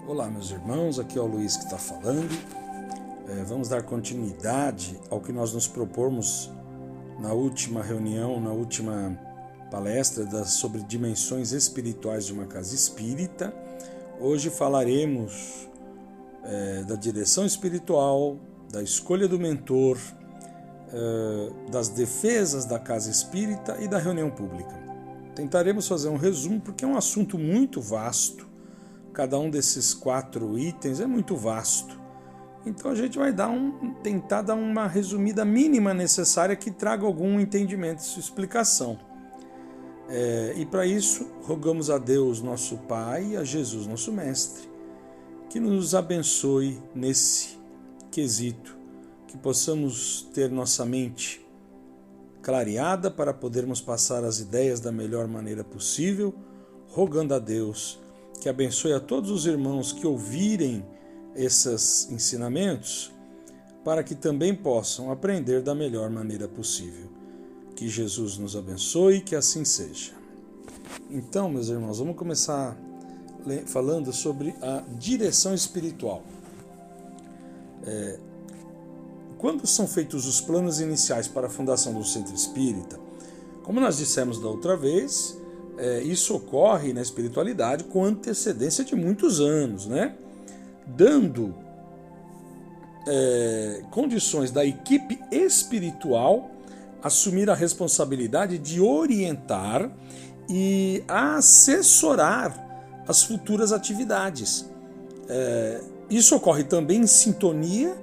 Olá, meus irmãos, aqui é o Luiz que está falando. Vamos dar continuidade ao que nós nos propomos na última reunião, na última palestra sobre dimensões espirituais de uma casa espírita. Hoje falaremos da direção espiritual, da escolha do mentor, das defesas da casa espírita e da reunião pública. Tentaremos fazer um resumo porque é um assunto muito vasto. Cada um desses 4 itens é muito vasto. Então a gente vai tentar dar uma resumida mínima necessária que traga algum entendimento, sua explicação. E para isso, rogamos a Deus, nosso Pai, e a Jesus, nosso Mestre, que nos abençoe nesse quesito, que possamos ter nossa mente clareada para podermos passar as ideias da melhor maneira possível, rogando a Deus que abençoe a todos os irmãos que ouvirem esses ensinamentos, para que também possam aprender da melhor maneira possível. Que Jesus nos abençoe e que assim seja. Então, meus irmãos, vamos começar falando sobre a direção espiritual. Quando são feitos os planos iniciais para a fundação do centro espírita, como nós dissemos da outra vez, isso ocorre na espiritualidade com antecedência de muitos anos, né? Dando condições da equipe espiritual assumir a responsabilidade de orientar e assessorar as futuras atividades. Isso ocorre também em sintonia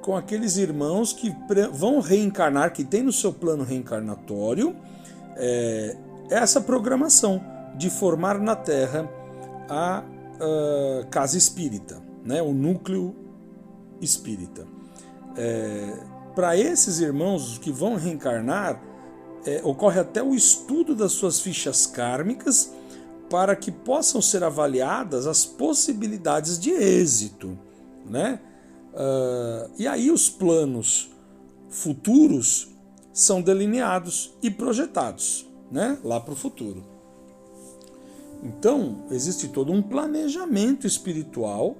com aqueles irmãos que vão reencarnar, que têm no seu plano reencarnatório essa programação de formar na Terra a casa espírita, né? O núcleo espírita. Para esses irmãos que vão reencarnar, ocorre até o estudo das suas fichas kármicas para que possam ser avaliadas as possibilidades de êxito, né? E aí os planos futuros são delineados e projetados, né, lá para o futuro. Então, existe todo um planejamento espiritual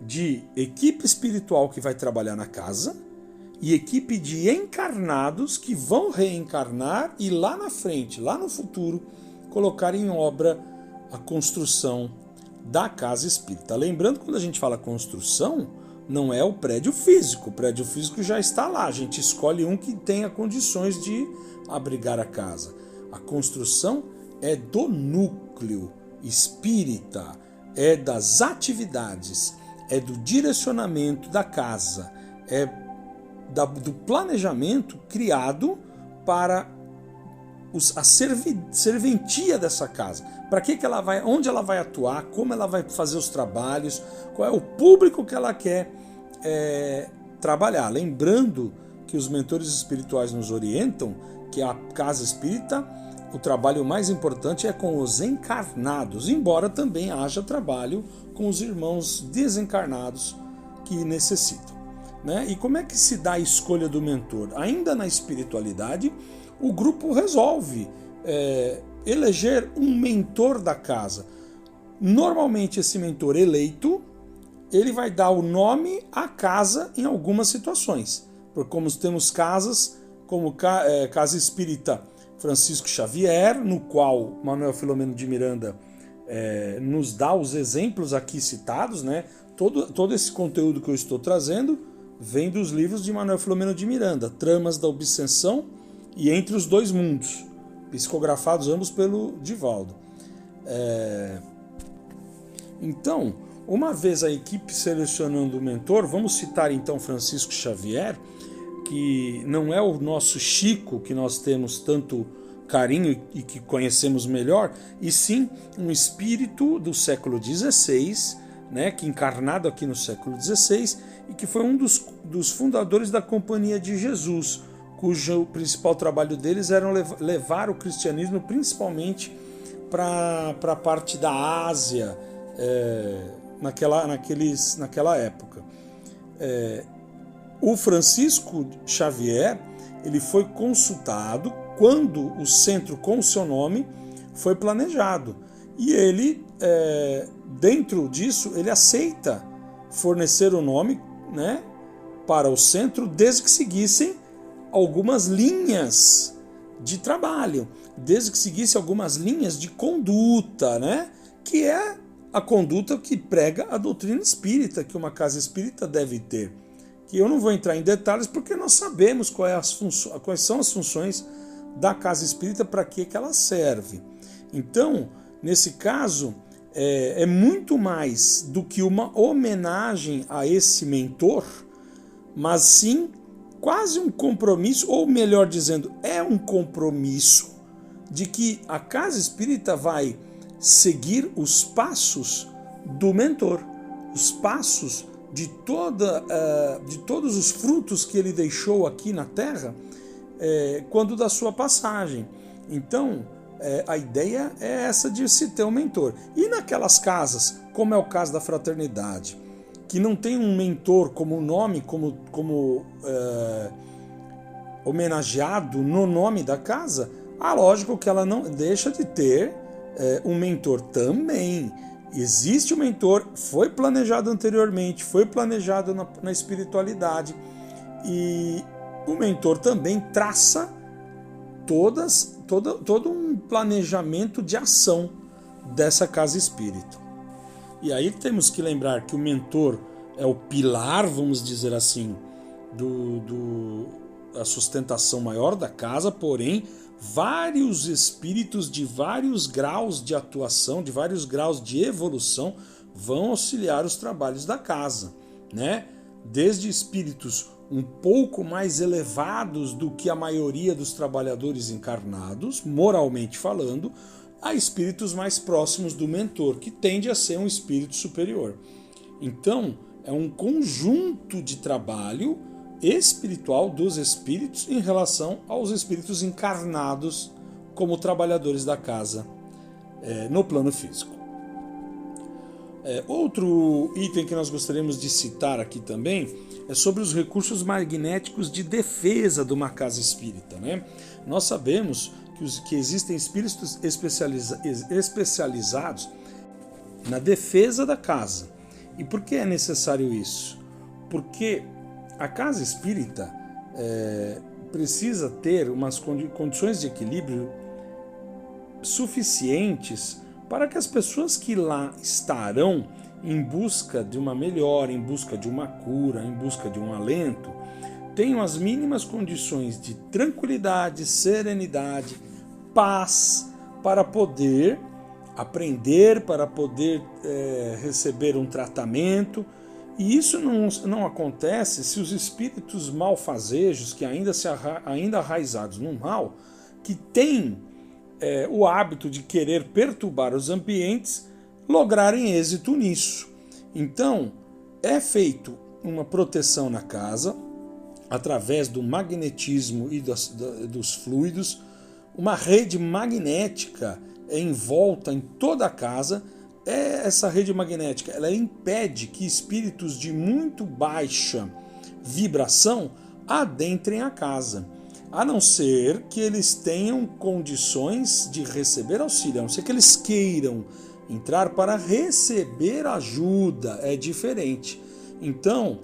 de equipe espiritual que vai trabalhar na casa e equipe de encarnados que vão reencarnar e lá na frente, lá no futuro, colocar em obra a construção da casa espírita. Lembrando, quando a gente fala construção, não é o prédio físico já está lá, a gente escolhe um que tenha condições de abrigar a casa. A construção é do núcleo espírita, é das atividades, é do direcionamento da casa, é do planejamento criado para a serventia dessa casa. Para que ela vai, onde ela vai atuar, como ela vai fazer os trabalhos, qual é o público que ela quer trabalhar. Lembrando que os mentores espirituais nos orientam que a casa espírita, o trabalho mais importante é com os encarnados, embora também haja trabalho com os irmãos desencarnados que necessitam, né? E como é que se dá a escolha do mentor? Ainda na espiritualidade, o grupo resolve eleger um mentor da casa. Normalmente esse mentor eleito, ele vai dar o nome à casa em algumas situações. Porque como temos casas, como Casa Espírita Francisco Xavier, no qual Manuel Filomeno de Miranda nos dá os exemplos aqui citados, né? Todo esse conteúdo que eu estou trazendo vem dos livros de Manuel Filomeno de Miranda, Tramas da Obsessão e Entre os Dois Mundos, psicografados ambos pelo Divaldo. Então, uma vez a equipe selecionando o mentor, vamos citar então Francisco Xavier, que não é o nosso Chico, que nós temos tanto carinho e que conhecemos melhor, e sim um espírito do século XVI, né, que encarnado aqui no século XVI, e que foi um dos fundadores da Companhia de Jesus, cujo principal trabalho deles era levar o cristianismo principalmente para a parte da Ásia, naquela época. O Francisco Xavier, ele foi consultado quando o centro com o seu nome foi planejado. E ele, dentro disso, ele aceita fornecer o nome, né, para o centro, desde que seguissem algumas linhas de trabalho, desde que seguisse algumas linhas de conduta, né, que é a conduta que prega a doutrina espírita, que uma casa espírita deve ter. Que eu não vou entrar em detalhes porque nós sabemos quais são as funções da casa espírita, para que ela serve. Então, nesse caso, é muito mais do que uma homenagem a esse mentor, mas sim quase um compromisso, ou melhor dizendo, é um compromisso de que a casa espírita vai seguir os passos do mentor, os passos de todos os frutos que ele deixou aqui na Terra quando da sua passagem. Então, a ideia é essa de se ter um mentor. E naquelas casas, como é o caso da fraternidade, que não tem um mentor como nome, como homenageado no nome da casa, lógico que ela não deixa de ter um mentor também. Existe um mentor, foi planejado anteriormente, foi planejado na espiritualidade, e o mentor também traça todo um planejamento de ação dessa casa espírita. E aí temos que lembrar que o mentor é o pilar, vamos dizer assim, da sustentação maior da casa, porém vários espíritos de vários graus de atuação, de vários graus de evolução, vão auxiliar os trabalhos da casa, né? Desde espíritos um pouco mais elevados do que a maioria dos trabalhadores encarnados, moralmente falando, a espíritos mais próximos do mentor, que tende a ser um espírito superior. Então, é um conjunto de trabalho espiritual dos espíritos em relação aos espíritos encarnados como trabalhadores da casa no plano físico. Outro item que nós gostaríamos de citar aqui também é sobre os recursos magnéticos de defesa de uma casa espírita, né? Nós sabemos que existem espíritos especializados na defesa da casa. E por que é necessário isso? Porque a casa espírita precisa ter umas condições de equilíbrio suficientes para que as pessoas que lá estarão em busca de uma melhora, em busca de uma cura, em busca de um alento, tenham as mínimas condições de tranquilidade, serenidade, paz, para poder aprender, para poder receber um tratamento. E isso não acontece se os espíritos malfazejos, que ainda arraizados no mal, que têm o hábito de querer perturbar os ambientes, lograrem êxito nisso. Então, é feito uma proteção na casa, através do magnetismo e dos fluidos, uma rede magnética envolta em toda a casa. Essa rede magnética ela impede que espíritos de muito baixa vibração adentrem a casa, a não ser que eles tenham condições de receber auxílio, a não ser que eles queiram entrar para receber ajuda, é diferente. Então,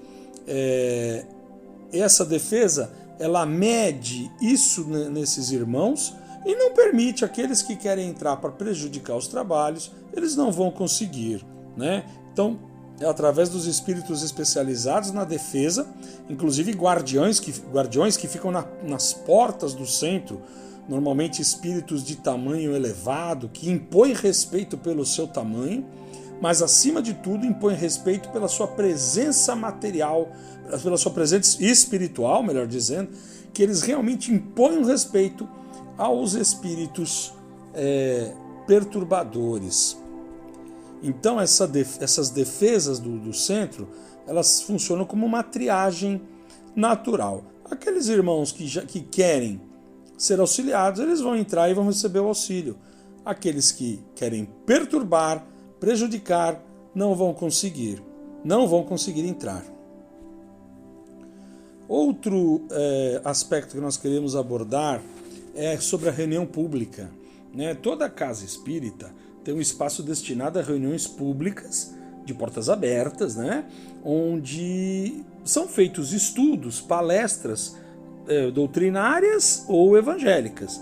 essa defesa, ela mede isso nesses irmãos e não permite aqueles que querem entrar para prejudicar os trabalhos, eles não vão conseguir, né? Então, através dos espíritos especializados na defesa, inclusive guardiões que ficam nas portas do centro, normalmente espíritos de tamanho elevado, que impõem respeito pelo seu tamanho, mas acima de tudo impõem respeito pela sua presença material, pela sua presença espiritual, melhor dizendo, que eles realmente impõem respeito aos espíritos perturbadores. Então essas defesas do centro, elas funcionam como uma triagem natural. Aqueles irmãos que querem ser auxiliados, eles vão entrar e vão receber o auxílio. Aqueles que querem perturbar, prejudicar, não vão conseguir entrar. Outro aspecto que nós queremos abordar é sobre a reunião pública, né? Toda casa espírita tem um espaço destinado a reuniões públicas, de portas abertas, né? Onde são feitos estudos, palestras doutrinárias ou evangélicas.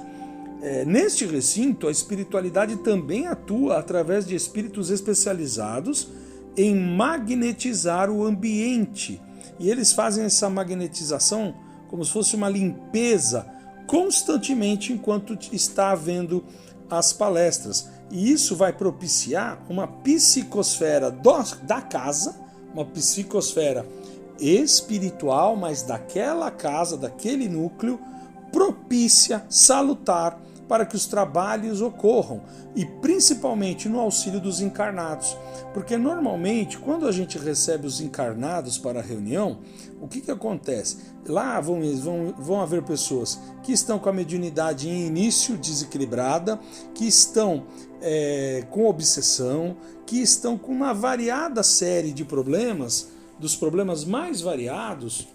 Neste recinto, a espiritualidade também atua através de espíritos especializados em magnetizar o ambiente. E eles fazem essa magnetização como se fosse uma limpeza constantemente enquanto está havendo as palestras. E isso vai propiciar uma psicosfera da casa, uma psicosfera espiritual, mas daquela casa, daquele núcleo, propícia, salutar, para que os trabalhos ocorram, e principalmente no auxílio dos encarnados. Porque normalmente, quando a gente recebe os encarnados para a reunião, o que acontece? Lá vão haver pessoas que estão com a mediunidade em início desequilibrada, que estão com obsessão, que estão com uma variada série de problemas, dos problemas mais variados,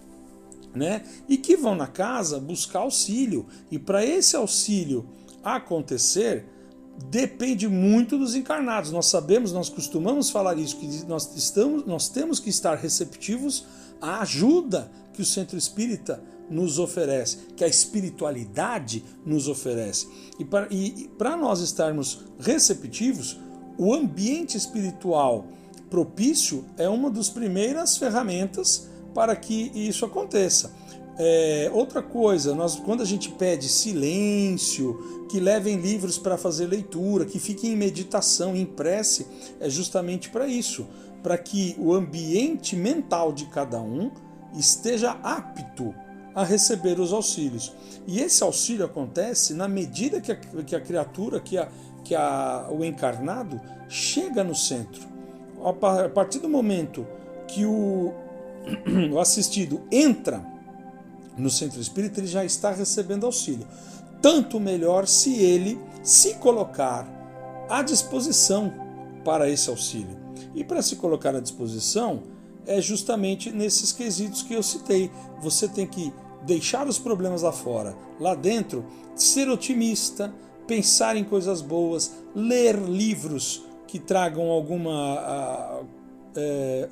né? E que vão na casa buscar auxílio. E para esse auxílio acontecer, depende muito dos encarnados. Nós sabemos, nós costumamos falar isso, que nós temos que estar receptivos à ajuda que o Centro Espírita nos oferece, que a espiritualidade nos oferece. E para nós estarmos receptivos, o ambiente espiritual propício é uma das primeiras ferramentas para que isso aconteça. Outra coisa, quando a gente pede silêncio, que levem livros para fazer leitura, que fiquem em meditação, em prece, é justamente para isso, para que o ambiente mental de cada um esteja apto a receber os auxílios. E esse auxílio acontece na medida que a criatura, o encarnado, chega no centro. A partir do momento que o assistido entra no centro espírita, ele já está recebendo auxílio. Tanto melhor se ele se colocar à disposição para esse auxílio. E para se colocar à disposição é justamente nesses quesitos que eu citei. Você tem que deixar os problemas lá fora. Lá dentro, ser otimista, pensar em coisas boas, ler livros que tragam alguma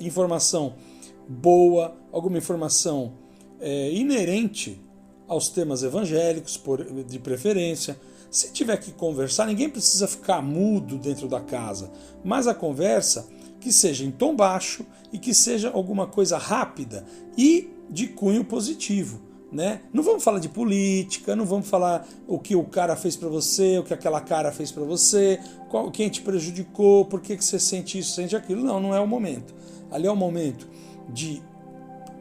informação boa, alguma informação inerente aos temas evangélicos, de preferência. Se tiver que conversar, ninguém precisa ficar mudo dentro da casa, mas a conversa que seja em tom baixo e que seja alguma coisa rápida e de cunho positivo, né? Não vamos falar de política, não vamos falar o que o cara fez para você, o que aquela cara fez para você, quem te prejudicou, por que você sente isso, sente aquilo. Não é o momento. Ali é o momento de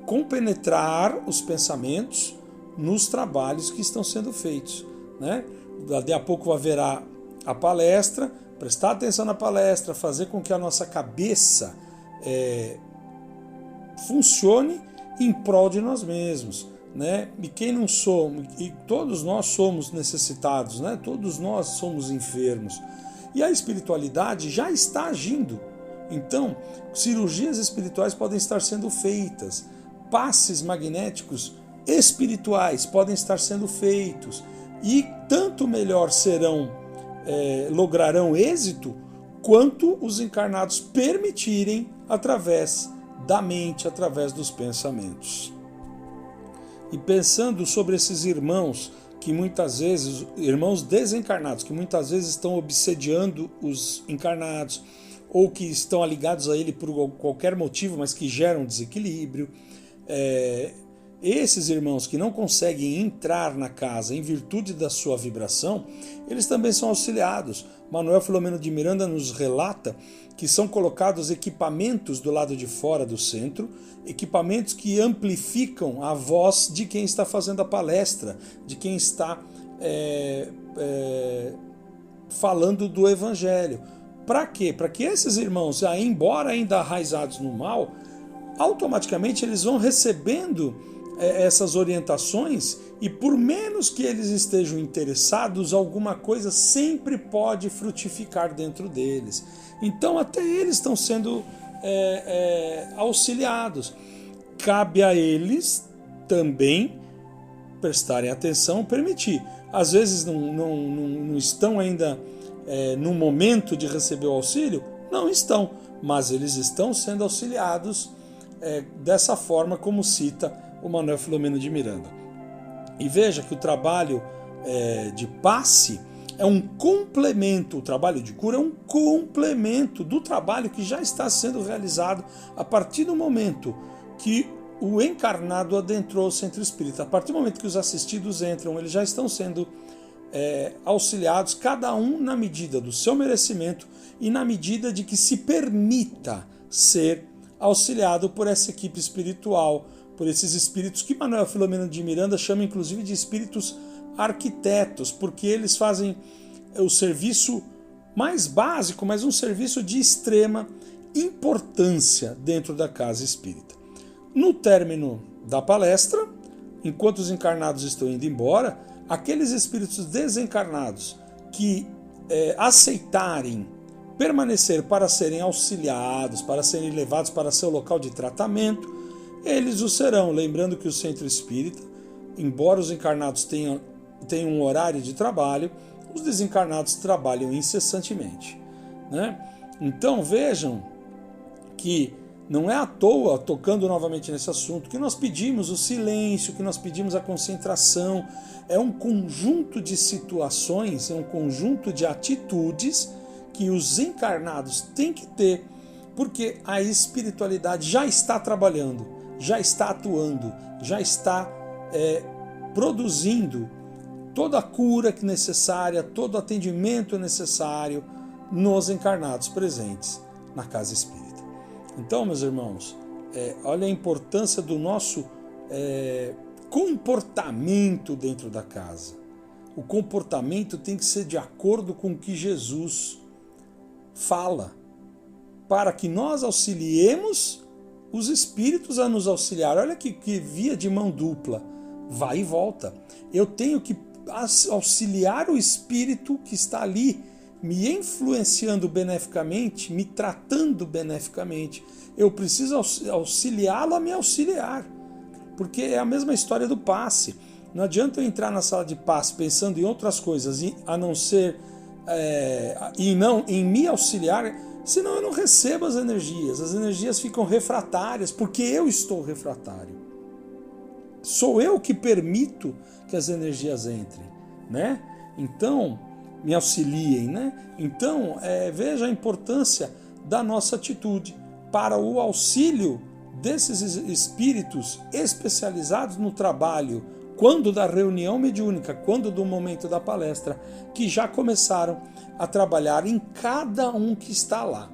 compenetrar os pensamentos nos trabalhos que estão sendo feitos, né? Daqui a pouco haverá a palestra, prestar atenção na palestra, fazer com que a nossa cabeça funcione em prol de nós mesmos, né? E quem não somos, e todos nós somos necessitados, né? Todos nós somos enfermos. E a espiritualidade já está agindo. Então, cirurgias espirituais podem estar sendo feitas, passes magnéticos espirituais podem estar sendo feitos, e tanto melhor lograrão êxito quanto os encarnados permitirem através da mente, através dos pensamentos. E pensando sobre esses irmãos que muitas vezes, irmãos desencarnados, que muitas vezes estão obsediando os encarnados, ou que estão ligados a ele por qualquer motivo, mas que geram desequilíbrio, esses irmãos que não conseguem entrar na casa em virtude da sua vibração, eles também são auxiliados. Manuel Filomeno de Miranda nos relata que são colocados equipamentos do lado de fora do centro, equipamentos que amplificam a voz de quem está fazendo a palestra, de quem está falando do Evangelho. Para quê? Para que esses irmãos, embora ainda arraizados no mal, automaticamente eles vão recebendo essas orientações, e por menos que eles estejam interessados, alguma coisa sempre pode frutificar dentro deles. Então até eles estão sendo auxiliados. Cabe a eles também prestarem atenção, permitir. Às vezes não estão ainda no momento de receber o auxílio? Não estão, mas eles estão sendo auxiliados dessa forma como cita o Manuel Filomeno de Miranda. E veja que o trabalho de passe é um complemento, o trabalho de cura é um complemento do trabalho que já está sendo realizado a partir do momento que o encarnado adentrou o centro espírita. A partir do momento que os assistidos entram, eles já estão sendo auxiliados, cada um na medida do seu merecimento e na medida de que se permita ser auxiliado por essa equipe espiritual, por esses espíritos que Manuel Filomeno de Miranda chama inclusive de espíritos arquitetos, porque eles fazem o serviço mais básico, mas um serviço de extrema importância dentro da casa espírita. No término da palestra, enquanto os encarnados estão indo embora, aqueles espíritos desencarnados que aceitarem permanecer para serem auxiliados, para serem levados para seu local de tratamento, eles o serão. Lembrando que o centro espírita, embora os encarnados tenham um horário de trabalho, os desencarnados trabalham incessantemente, né? Então vejam que não é à toa, tocando novamente nesse assunto, que nós pedimos o silêncio, que nós pedimos a concentração. É um conjunto de situações, é um conjunto de atitudes que os encarnados têm que ter, porque a espiritualidade já está trabalhando, já está atuando, já está produzindo toda a cura necessária, todo o atendimento necessário nos encarnados presentes na casa espírita. Então, meus irmãos, olha a importância do nosso comportamento dentro da casa. O comportamento tem que ser de acordo com o que Jesus fala, para que nós auxiliemos os espíritos a nos auxiliar. Olha que via de mão dupla, vai e volta. Eu tenho que auxiliar o espírito que está ali, me influenciando beneficamente, me tratando beneficamente. Eu preciso auxiliá-lo a me auxiliar, porque é a mesma história do passe. Não adianta eu entrar na sala de passe pensando em outras coisas, a não ser e não em me auxiliar, senão eu não recebo as energias ficam refratárias, porque eu estou refratário. Sou eu que permito que as energias entrem, né? Então, me auxiliem, né? Então, veja a importância da nossa atitude para o auxílio desses espíritos especializados no trabalho, quando da reunião mediúnica, quando do momento da palestra, que já começaram a trabalhar em cada um que está lá,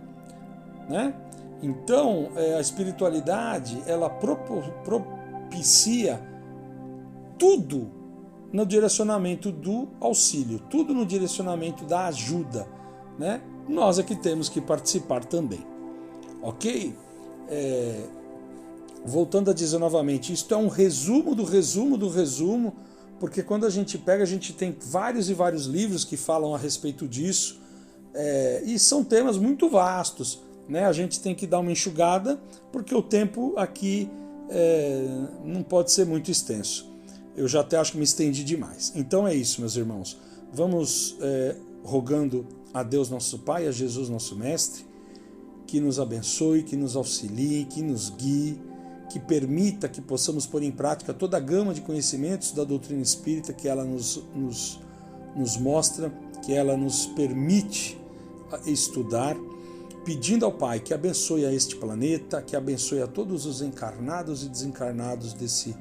né? Então, a espiritualidade, ela propicia tudo no direcionamento do auxílio, tudo no direcionamento da ajuda, né? Nós é que temos que participar também, ok? Voltando a dizer novamente, isto é um resumo do resumo do resumo, porque quando a gente pega, a gente tem vários e vários livros que falam a respeito disso, e são temas muito vastos, né? A gente tem que dar uma enxugada, porque o tempo aqui não pode ser muito extenso. Eu já até acho que me estendi demais. Então é isso, meus irmãos. Vamos rogando a Deus nosso Pai, a Jesus nosso Mestre, que nos abençoe, que nos auxilie, que nos guie, que permita que possamos pôr em prática toda a gama de conhecimentos da doutrina espírita que ela nos mostra, que ela nos permite estudar, pedindo ao Pai que abençoe a este planeta, que abençoe a todos os encarnados e desencarnados desse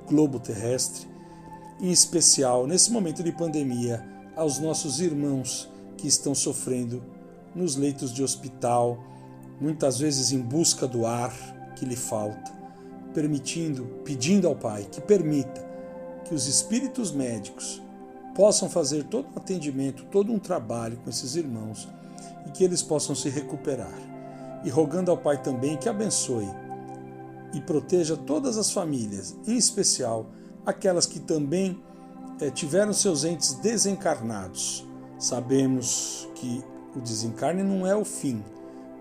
globo terrestre, em especial nesse momento de pandemia, aos nossos irmãos que estão sofrendo nos leitos de hospital, muitas vezes em busca do ar que lhe falta, pedindo ao Pai que permita que os espíritos médicos possam fazer todo um atendimento, todo um trabalho com esses irmãos e que eles possam se recuperar. E rogando ao Pai também que abençoe e proteja todas as famílias, em especial aquelas que também tiveram seus entes desencarnados. Sabemos que o desencarne não é o fim,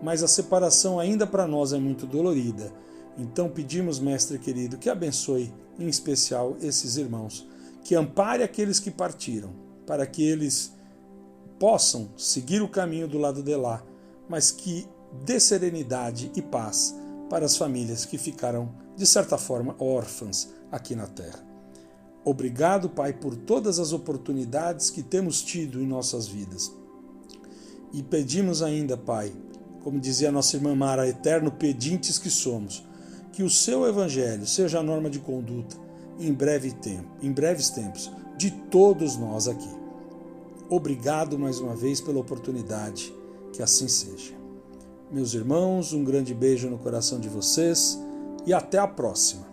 mas a separação ainda para nós é muito dolorida. Então pedimos, Mestre querido, que abençoe em especial esses irmãos, que ampare aqueles que partiram, para que eles possam seguir o caminho do lado de lá, mas que dê serenidade e paz para as famílias que ficaram, de certa forma, órfãs aqui na Terra. Obrigado, Pai, por todas as oportunidades que temos tido em nossas vidas. E pedimos ainda, Pai, como dizia nossa irmã Mara, eterno pedintes que somos, que o seu Evangelho seja a norma de conduta em breves tempos de todos nós aqui. Obrigado mais uma vez pela oportunidade, que assim seja. Meus irmãos, um grande beijo no coração de vocês e até a próxima.